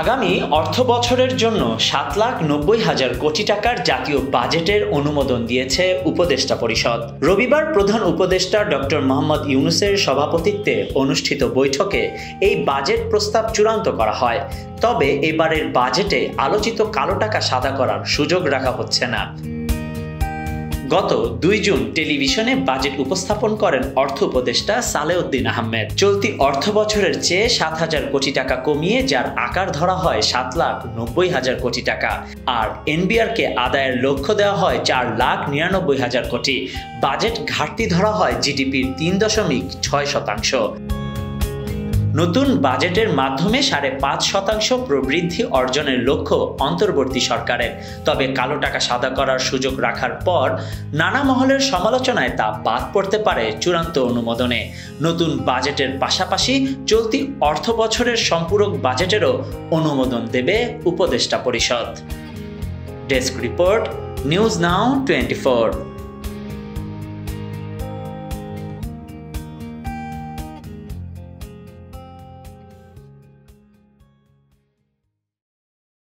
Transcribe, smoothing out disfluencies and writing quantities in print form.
আগামী অর্থ বছরের জন্য ৭,৯০,০০০ কোটি টাকার জাতীয় বাজেটের অনুমোদন দিয়েছে উপদেষ্টা পরিষদ। রবিবার প্রধান উপদেষ্টা ডক্টর মোহাম্মদ ইউনূসের সভাপতিত্বে অনুষ্ঠিত বৈঠকে এই বাজেট প্রস্তাব চূড়ান্ত করা হয়। তবে এবারের বাজেটে আলোচিত কালো টাকা সাদা করার সুযোগ রাখা হচ্ছে না। গত ২ জুন টেলিভিশনে বাজেট উপস্থাপন করেন অর্থ উপদেষ্টা সালেউদ্দিন আহমেদ। চলতি অর্থ বছরের চেয়ে ৭,০০০ কোটি টাকা কমিয়ে যার আকার ধরা হয় ৭,৯০,০০০ কোটি টাকা, আর এনবিআরকে আদায়ের লক্ষ্য দেওয়া হয় ৪,৯৯,০০০ কোটি। বাজেট ঘাটতি ধরা হয় জিডিপির ৩.৬%। নতুন বাজেটের মাধ্যমে ৫.৫% প্রবৃদ্ধি অর্জনের লক্ষ্য অন্তর্বর্তী সরকারের। তবে কালো টাকা সাদা করার সুযোগ রাখার পর নানা মহলের সমালোচনায় তা বাদ পড়তে পারে চূড়ান্ত অনুমোদনে। নতুন বাজেটের পাশাপাশি চলতি অর্থ বছরের সম্পূরক বাজেটেরও অনুমোদন দেবে উপদেষ্টা পরিষদ। Desk report, news now 24।